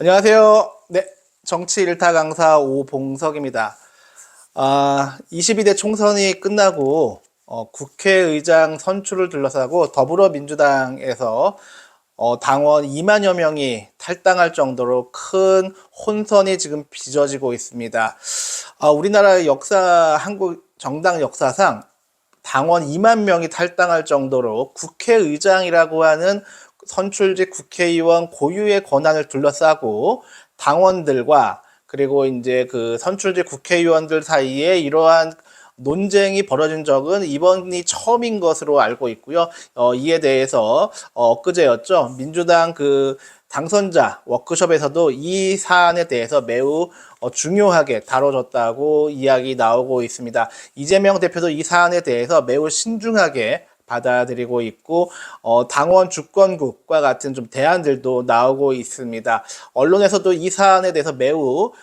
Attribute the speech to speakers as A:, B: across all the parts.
A: 안녕하세요. 네, 정치 일타 강사 오봉석입니다. 22대 총선이 끝나고 국회의장 선출을 둘러싸고 더불어민주당에서 당원 2만여 명이 탈당할 정도로 큰 혼선이 지금 빚어지고 있습니다. 우리나라 역사, 한국 정당 역사상 당원 2만 명이 탈당할 정도로 국회의장이라고 하는 선출직 국회의원 고유의 권한을 둘러싸고 당원들과 그리고 이제 그 선출직 국회의원들 사이에 이러한 논쟁이 벌어진 적은 이번이 처음인 것으로 알고 있고요. 이에 대해서 엊그제였죠. 민주당 그 당선자 워크숍에서도 이 사안에 대해서 매우 중요하게 다뤄졌다고 이야기 나오고 있습니다. 이재명 대표도 이 사안에 대해서 매우 신중하게 받아들이고 있고 당원 주권국과 같은 좀 대안들도 나오고 있습니다. 언론에서도 이 사안에 대해서 매우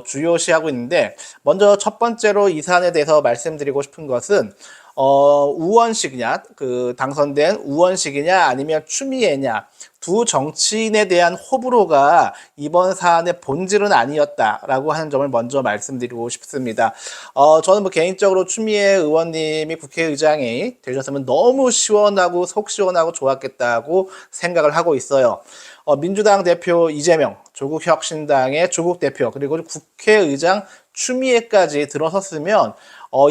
A: 주요시하고 있는데 먼저 첫 번째로 이 사안에 대해서 말씀드리고 싶은 것은 우원식이냐 그 당선된 우원식이냐 아니면 추미애냐 두 정치인에 대한 호불호가 이번 사안의 본질은 아니었다라고 하는 점을 먼저 말씀드리고 싶습니다. 저는 뭐 개인적으로 추미애 의원님이 국회의장이 되셨으면 너무 시원하고 속 시원하고 좋았겠다고 생각을 하고 있어요. 민주당 대표 이재명, 조국혁신당의 조국 대표, 그리고 국회의장 추미애까지 들어섰으면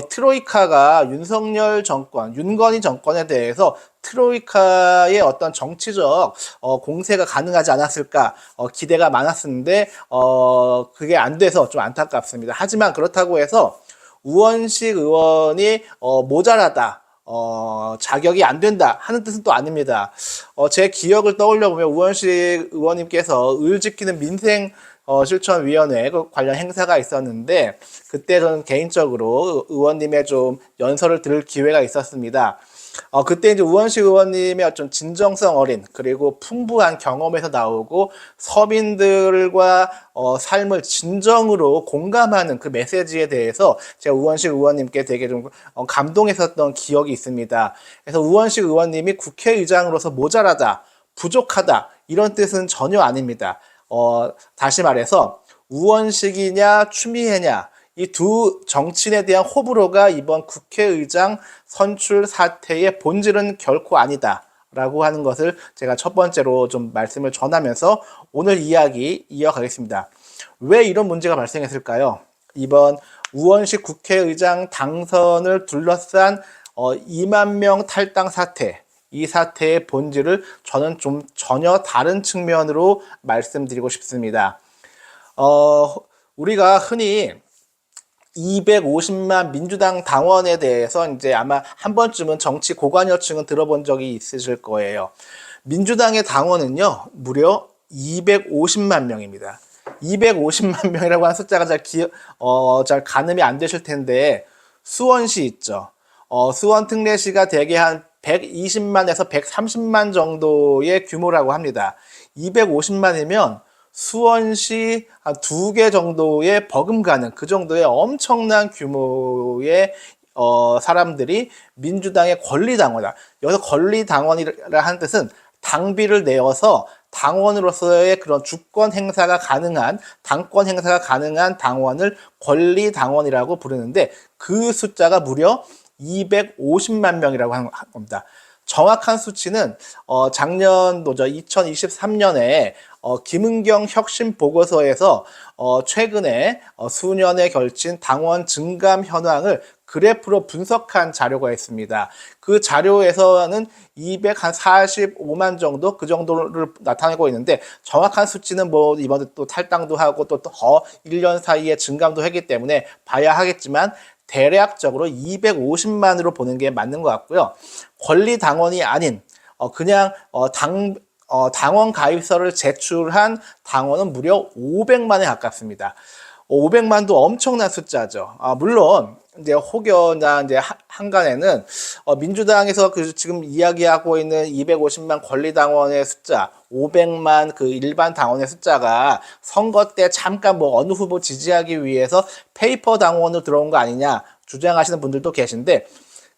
A: 트로이카가 윤석열 정권, 윤건희 정권에 대해서 트로이카의 어떤 정치적 공세가 가능하지 않았을까 기대가 많았는데 그게 안 돼서 좀 안타깝습니다. 하지만 그렇다고 해서 우원식 의원이 모자라다. 자격이 안 된다 하는 뜻은 또 아닙니다. 제 기억을 떠올려 보면 우원식 의원님께서 을 지키는 민생 실천위원회 관련 행사가 있었는데 그때 저는 개인적으로 의원님의 좀 연설을 들을 기회가 있었습니다. 그때 이제 우원식 의원님의 어떤 진정성 어린 그리고 풍부한 경험에서 나오고 서민들과 삶을 진정으로 공감하는 그 메시지에 대해서 제가 우원식 의원님께 되게 좀 감동했었던 기억이 있습니다. 그래서 우원식 의원님이 국회의장으로서 모자라다, 부족하다 이런 뜻은 전혀 아닙니다. 다시 말해서 우원식이냐 추미애냐 이 두 정치인에 대한 호불호가 이번 국회의장 선출 사태의 본질은 결코 아니다라고 하는 것을 제가 첫 번째로 좀 말씀을 전하면서 오늘 이야기 이어가겠습니다. 왜 이런 문제가 발생했을까요? 이번 우원식 국회의장 당선을 둘러싼 2만 명 탈당 사태, 이 사태의 본질을 저는 좀 전혀 다른 측면으로 말씀드리고 싶습니다. 우리가 흔히 250만 민주당 당원에 대해서 이제 아마 한 번쯤은 정치 고관여층은 들어본 적이 있으실 거예요. 민주당의 당원은요, 무려 250만 명입니다. 250만 명이라고 하는 숫자가 잘 가늠이 안 되실 텐데, 수원시 있죠. 수원 특례시가 대개 한 120만에서 130만 정도의 규모라고 합니다. 250만이면 수원시 한 2개 정도의 버금가는 그 정도의 엄청난 규모의 사람들이 민주당의 권리당원이다. 여기서 권리당원이라 하는 뜻은 당비를 내어서 당원으로서의 그런 주권 행사가 가능한 당권 행사가 가능한 당원을 권리당원이라고 부르는데 그 숫자가 무려 250만 명이라고 하는 겁니다. 정확한 수치는 작년도죠. 2023년에 김은경 혁신 보고서에서 최근에 수년에 걸친 당원 증감 현황을 그래프로 분석한 자료가 있습니다. 그 자료에서는 245만 정도 그 정도를 나타내고 있는데 정확한 수치는 뭐 이번에 또 탈당도 하고 또 더 1년 사이에 증감도 했기 때문에 봐야 하겠지만 대략적으로 250만으로 보는 게 맞는 것 같고요. 권리당원이 아닌 그냥 당원 가입서를 제출한 당원은 무려 500만에 가깝습니다. 500만도 엄청난 숫자죠. 물론 이제 혹여나 이제 한간에는 민주당에서 그 지금 이야기하고 있는 250만 권리당원의 숫자, 500만 그 일반 당원의 숫자가 선거 때 잠깐 뭐 어느 후보 지지하기 위해서 페이퍼 당원으로 들어온 거 아니냐 주장하시는 분들도 계신데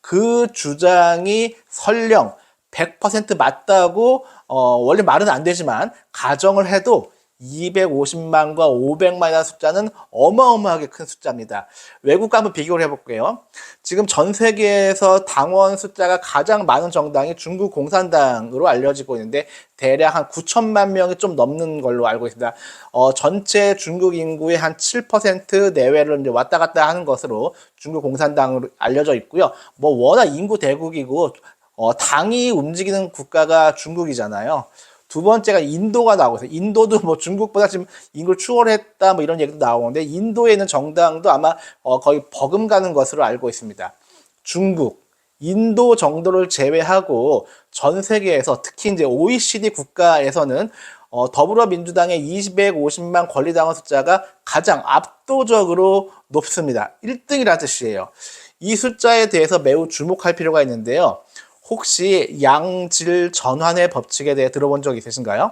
A: 그 주장이 설령 100% 맞다고 원래 말은 안 되지만 가정을 해도 250만과 500만이라는 숫자는 어마어마하게 큰 숫자입니다. 외국과 한번 비교를 해볼게요. 지금 전 세계에서 당원 숫자가 가장 많은 정당이 중국 공산당으로 알려지고 있는데 대략 한 9천만 명이 좀 넘는 걸로 알고 있습니다. 전체 중국 인구의 한 7% 내외를 이제 왔다 갔다 하는 것으로 중국 공산당으로 알려져 있고요. 뭐 워낙 인구 대국이고 당이 움직이는 국가가 중국이잖아요. 두 번째가 인도가 나오고 있어요. 인도도 뭐 중국보다 지금 인구를 추월했다 뭐 이런 얘기도 나오는데 인도에 있는 정당도 아마 거의 버금가는 것으로 알고 있습니다. 중국, 인도 정도를 제외하고 전 세계에서 특히 이제 OECD 국가에서는 더불어민주당의 250만 권리당원 숫자가 가장 압도적으로 높습니다. 1등이라는 뜻이에요. 이 숫자에 대해서 매우 주목할 필요가 있는데요. 혹시 양질 전환의 법칙에 대해 들어본 적 있으신가요?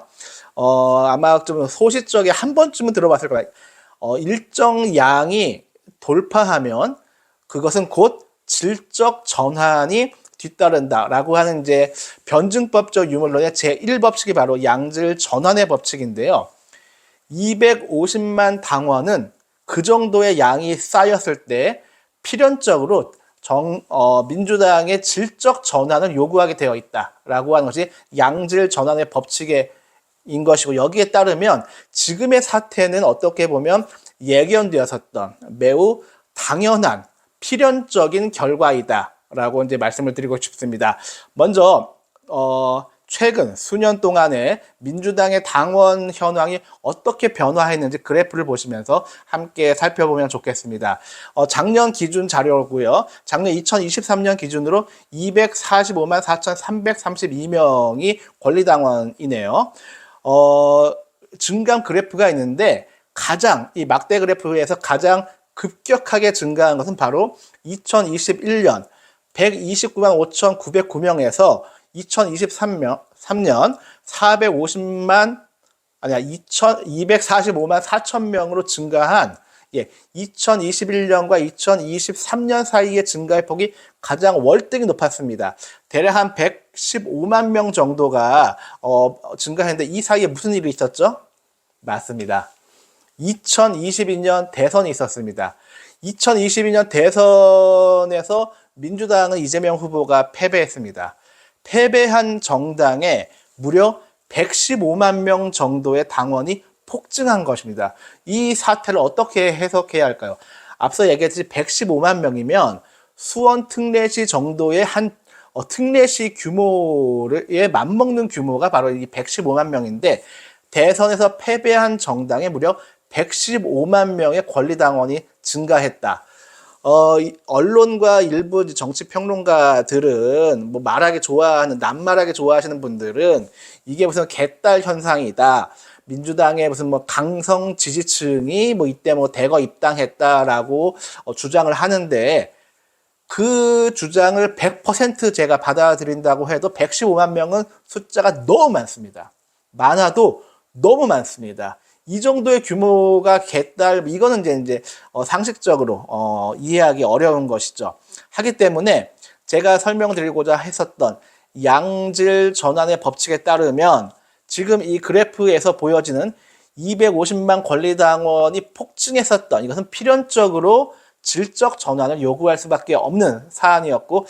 A: 아마 좀 소시적에 한 번쯤은 들어봤을 거예요. 일정 양이 돌파하면 그것은 곧 질적 전환이 뒤따른다라고 하는 이제 변증법적 유물론의 제1법칙이 바로 양질 전환의 법칙인데요. 250만 당원은 그 정도의 양이 쌓였을 때 필연적으로 민주당의 질적 전환을 요구하게 되어 있다라고 하는 것이 양질 전환의 법칙인 것이고 여기에 따르면 지금의 사태는 어떻게 보면 예견되었었던 매우 당연한 필연적인 결과이다라고 이제 말씀을 드리고 싶습니다. 먼저 최근 수년 동안에 민주당의 당원 현황이 어떻게 변화했는지 그래프를 보시면서 함께 살펴보면 좋겠습니다. 작년 기준 자료고요. 작년 2023년 기준으로 245만 4,332명이 권리당원이네요. 증감 그래프가 있는데 가장 이 막대 그래프에서 가장 급격하게 증가한 것은 바로 2021년 129만 5,909명에서 2023년 450만 아니야 245만 4천 명으로 증가한 2021년과 2023년 사이의 증가의 폭이 가장 월등히 높았습니다. 대략 한 115만 명 정도가 증가했는데 이 사이에 무슨 일이 있었죠? 맞습니다. 2022년 대선이 있었습니다. 2022년 대선에서 민주당은 이재명 후보가 패배했습니다. 패배한 정당에 무려 115만 명 정도의 당원이 폭증한 것입니다. 이 사태를 어떻게 해석해야 할까요? 앞서 얘기했듯이 115만 명이면 수원 특례시 정도의 한 특례시 규모에 맞먹는 규모가 바로 이 115만 명인데 대선에서 패배한 정당에 무려 115만 명의 권리당원이 증가했다. 언론과 일부 정치 평론가들은 뭐 낱말하게 좋아하시는 분들은 이게 무슨 개딸 현상이다. 민주당의 무슨 뭐 강성 지지층이 뭐 이때 뭐 대거 입당했다라고 주장을 하는데 그 주장을 100% 제가 받아들인다고 해도 115만 명은 숫자가 너무 많습니다. 많아도 너무 많습니다. 이 정도의 규모가 개딸 이거는 이제 상식적으로 이해하기 어려운 것이죠. 하기 때문에 제가 설명드리고자 했었던 양질 전환의 법칙에 따르면 지금 이 그래프에서 보여지는 250만 권리당원이 폭증했었던 이것은 필연적으로 질적 전환을 요구할 수밖에 없는 사안이었고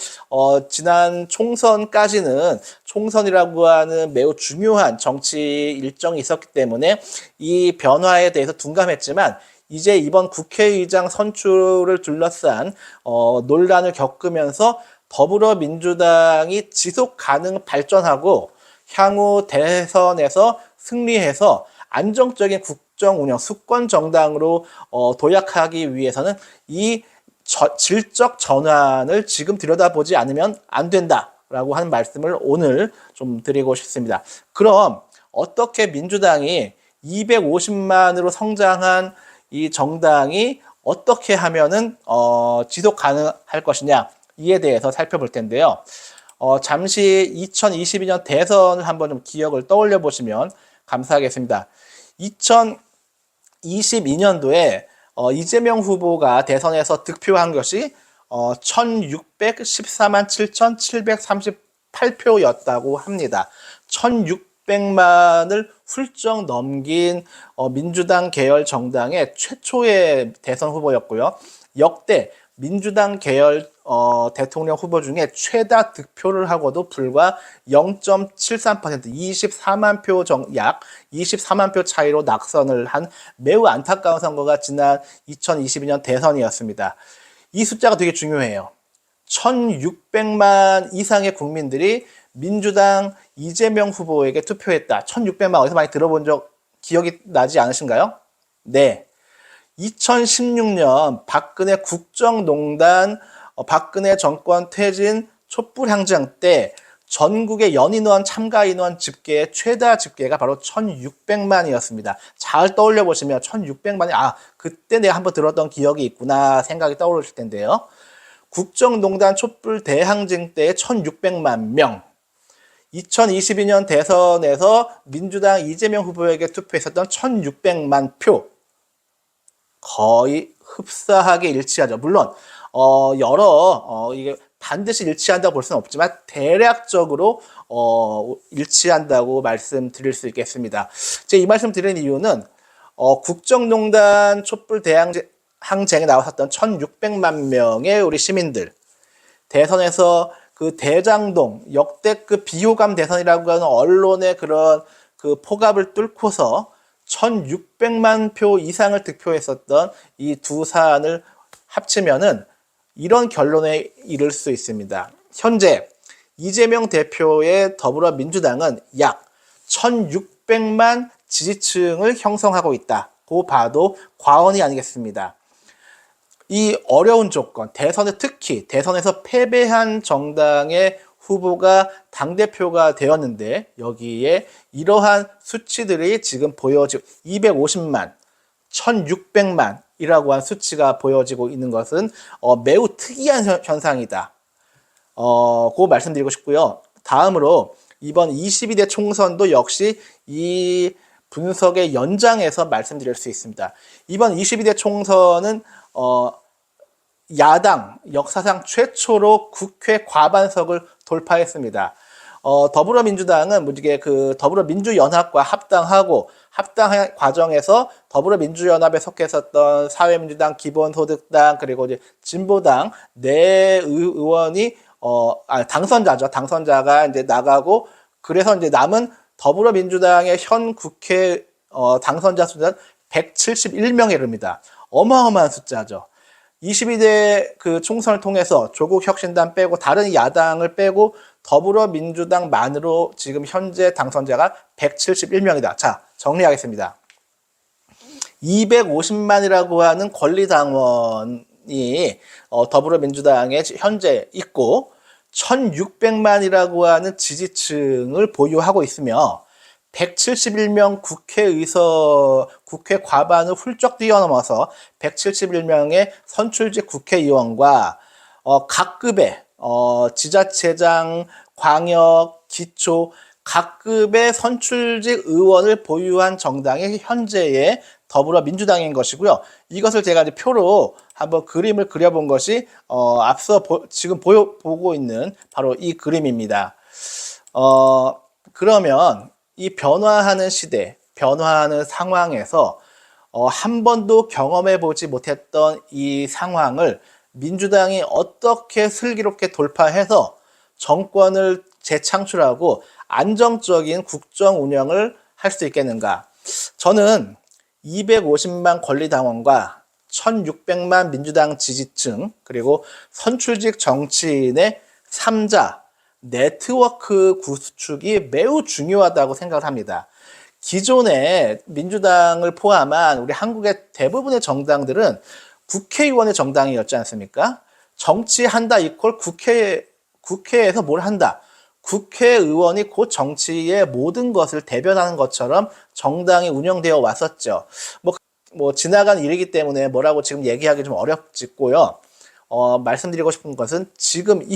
A: 지난 총선까지는 총선이라고 하는 매우 중요한 정치 일정이 있었기 때문에 이 변화에 대해서 둔감했지만 이제 이번 국회의장 선출을 둘러싼 논란을 겪으면서 더불어민주당이 지속 가능 발전하고 향후 대선에서 승리해서 안정적인 국정 운영, 수권 정당으로 도약하기 위해서는 이 질적 전환을 지금 들여다보지 않으면 안 된다라고 하는 말씀을 오늘 좀 드리고 싶습니다. 그럼 어떻게 민주당이 250만으로 성장한 이 정당이 어떻게 하면은 지속 가능할 것이냐 이에 대해서 살펴볼 텐데요. 잠시 2022년 대선을 한번 좀 기억을 떠올려 보시면 감사하겠습니다. 2022년도에 이재명 후보가 대선에서 득표한 것이 1614만 7,738표였다고 합니다. 1600만을 훌쩍 넘긴 민주당 계열 정당의 최초의 대선 후보였고요. 역대 민주당 계열 대통령 후보 중에 최다 득표를 하고도 불과 0.73%, 24만 표 약 24만 표 차이로 낙선을 한 매우 안타까운 선거가 지난 2022년 대선이었습니다. 이 숫자가 되게 중요해요. 1600만 이상의 국민들이 민주당 이재명 후보에게 투표했다. 1600만 어디서 많이 들어본 적 기억이 나지 않으신가요? 네. 2016년 박근혜 국정농단, 박근혜 정권 퇴진 촛불 항쟁 때 전국의 연인원 참가 인원 집계의 최다 집계가 바로 1600만이었습니다. 잘 떠올려 보시면 1600만이 그때 내가 한번 들었던 기억이 있구나 생각이 떠오르실 텐데요. 국정농단 촛불 대항쟁 때의 1600만 명, 2022년 대선에서 민주당 이재명 후보에게 투표했었던 1600만 표, 거의 흡사하게 일치하죠. 물론 이게 반드시 일치한다고 볼 수는 없지만 대략적으로 일치한다고 말씀드릴 수 있겠습니다. 제가 이 말씀 드리는 이유는 국정농단 촛불 대항쟁에 나왔었던 1600만 명의 우리 시민들, 대선에서 그 대장동 역대급 비호감 대선이라고 하는 언론의 그런 그 포갑을 뚫고서 1600만 표 이상을 득표했었던 이 두 사안을 합치면은 이런 결론에 이를 수 있습니다. 현재 이재명 대표의 더불어민주당은 약 1600만 지지층을 형성하고 있다고 봐도 과언이 아니겠습니다. 이 어려운 조건, 특히 대선에서 패배한 정당의 후보가 당대표가 되었는데 여기에 이러한 수치들이 지금 보여지고 250만, 1600만이라고 한 수치가 보여지고 있는 것은 매우 특이한 현상이다. 고 말씀드리고 싶고요. 다음으로 이번 22대 총선도 역시 이 분석의 연장에서 말씀드릴 수 있습니다. 이번 22대 총선은 야당 역사상 최초로 국회 과반석을 돌파했습니다. 더불어민주당은 무지개 그 더불어민주연합과 합당 과정에서 더불어민주연합에 속했었던 사회민주당, 기본소득당, 그리고 이제 진보당 네 의원이 당선자가 이제 나가고, 그래서 이제 남은 더불어민주당의 현 국회 당선자 수는 171명에 이릅니다. 어마어마한 숫자죠. 22대 그 총선을 통해서 조국혁신당 빼고 다른 야당을 빼고 더불어민주당만으로 지금 현재 당선자가 171명이다. 자, 정리하겠습니다. 250만이라고 하는 권리당원이 더불어민주당에 현재 있고 1600만이라고 하는 지지층을 보유하고 있으며 171명 국회 과반을 훌쩍 뛰어넘어서 171명의 선출직 국회의원과 각급의 지자체장, 광역, 기초 각급의 선출직 의원을 보유한 정당이 현재의 더불어민주당인 것이고요. 이것을 제가 이제 표로 한번 그림을 그려본 것이 앞서 지금 보고 있는 바로 이 그림입니다. 그러면 이 변화하는 시대, 변화하는 상황에서 한 번도 경험해 보지 못했던 이 상황을 민주당이 어떻게 슬기롭게 돌파해서 정권을 재창출하고 안정적인 국정 운영을 할 수 있겠는가? 저는 250만 권리당원과 1600만 민주당 지지층, 그리고 선출직 정치인의 3자 네트워크 구축이 매우 중요하다고 생각을 합니다. 기존의 민주당을 포함한 우리 한국의 대부분의 정당들은 국회의원의 정당이었지 않습니까? 정치한다 이퀄 국회에서 뭘 한다. 국회의원이 곧 정치의 모든 것을 대변하는 것처럼 정당이 운영되어 왔었죠. 뭐 지나간 일이기 때문에 뭐라고 지금 얘기하기 좀 어렵지고요. 말씀드리고 싶은 것은 지금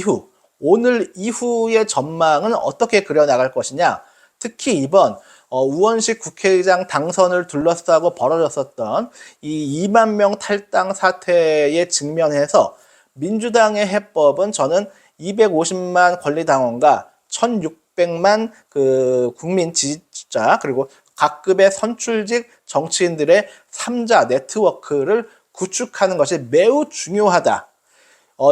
A: 오늘 이후의 전망은 어떻게 그려나갈 것이냐. 특히 이번 우원식 국회의장 당선을 둘러싸고 벌어졌었던 이 2만 명 탈당 사태에 직면해서 민주당의 해법은 저는 250만 권리당원과 1600만 그 국민 지지자 그리고 각급의 선출직 정치인들의 3자 네트워크를 구축하는 것이 매우 중요하다.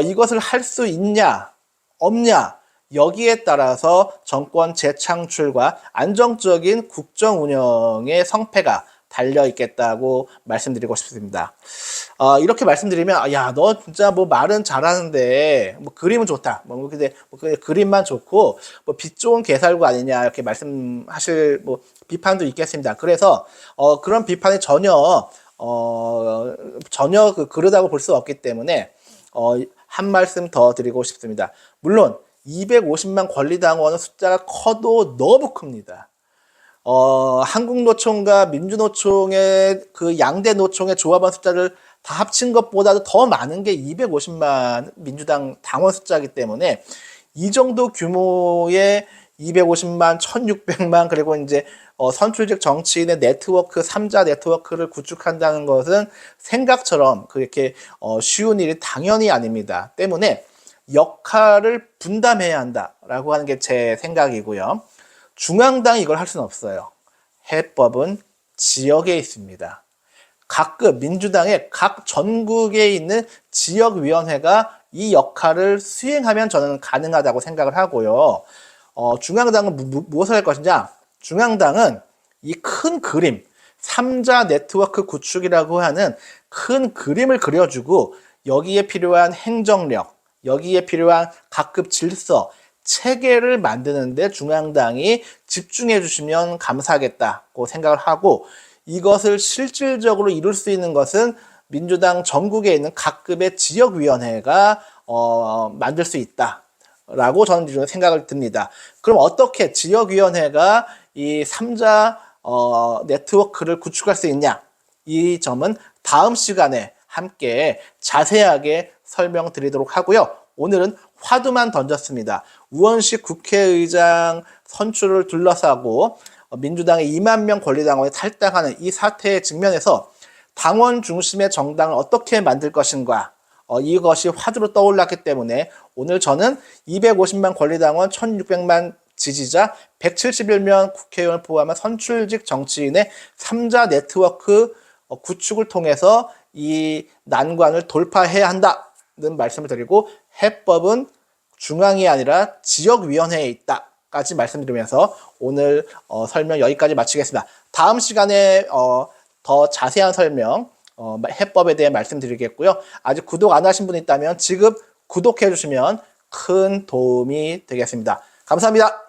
A: 이것을 할 수 있냐, 없냐, 여기에 따라서 정권 재창출과 안정적인 국정 운영의 성패가 달려 있겠다고 말씀드리고 싶습니다. 이렇게 말씀드리면, 야, 너 진짜 뭐 말은 잘하는데, 뭐 그림은 좋다. 근데 그림만 좋고, 뭐 빛 좋은 개살구 아니냐, 이렇게 말씀하실 뭐 비판도 있겠습니다. 그래서, 그런 비판이 전혀 그러다고 볼 수 없기 때문에, 한 말씀 더 드리고 싶습니다. 물론, 250만 권리당원은 숫자가 커도 너무 큽니다. 한국노총과 민주노총의 그 양대 노총의 조합원 숫자를 다 합친 것보다도 더 많은 게 250만 민주당 당원 숫자이기 때문에 이 정도 규모의 250만, 1600만 그리고 이제 선출직 정치인의 네트워크, 3자 네트워크를 구축한다는 것은 생각처럼 그렇게 쉬운 일이 당연히 아닙니다. 때문에 역할을 분담해야 한다라고 하는 게 제 생각이고요. 중앙당이 이걸 할 수는 없어요. 해법은 지역에 있습니다. 각급 민주당의 각 전국에 있는 지역위원회가 이 역할을 수행하면 저는 가능하다고 생각을 하고요. 중앙당은 무엇을 할 것이냐? 중앙당은 이 큰 그림, 3자 네트워크 구축이라고 하는 큰 그림을 그려주고 여기에 필요한 행정력, 여기에 필요한 각급 질서, 체계를 만드는데 중앙당이 집중해 주시면 감사하겠다고 생각을 하고 이것을 실질적으로 이룰 수 있는 것은 민주당 전국에 있는 각급의 지역위원회가 만들 수 있다라고 저는 생각을 듭니다. 그럼 어떻게 지역위원회가 이 3자 네트워크를 구축할 수 있냐? 이 점은 다음 시간에 함께 자세하게 설명드리도록 하고요. 오늘은 화두만 던졌습니다. 우원식 국회의장 선출을 둘러싸고 민주당의 2만 명 권리당원이 탈당하는 이 사태에 직면해서 당원 중심의 정당을 어떻게 만들 것인가 이것이 화두로 떠올랐기 때문에 오늘 저는 250만 권리당원 1600만 지지자 171명 국회의원을 포함한 선출직 정치인의 3자 네트워크 구축을 통해서 이 난관을 돌파해야 한다는 말씀을 드리고 해법은 중앙이 아니라 지역위원회에 있다까지 말씀드리면서 오늘 설명 여기까지 마치겠습니다. 다음 시간에 더 자세한 설명 해법에 대해 말씀드리겠고요. 아직 구독 안 하신 분 있다면 지금 구독해 주시면 큰 도움이 되겠습니다. 감사합니다.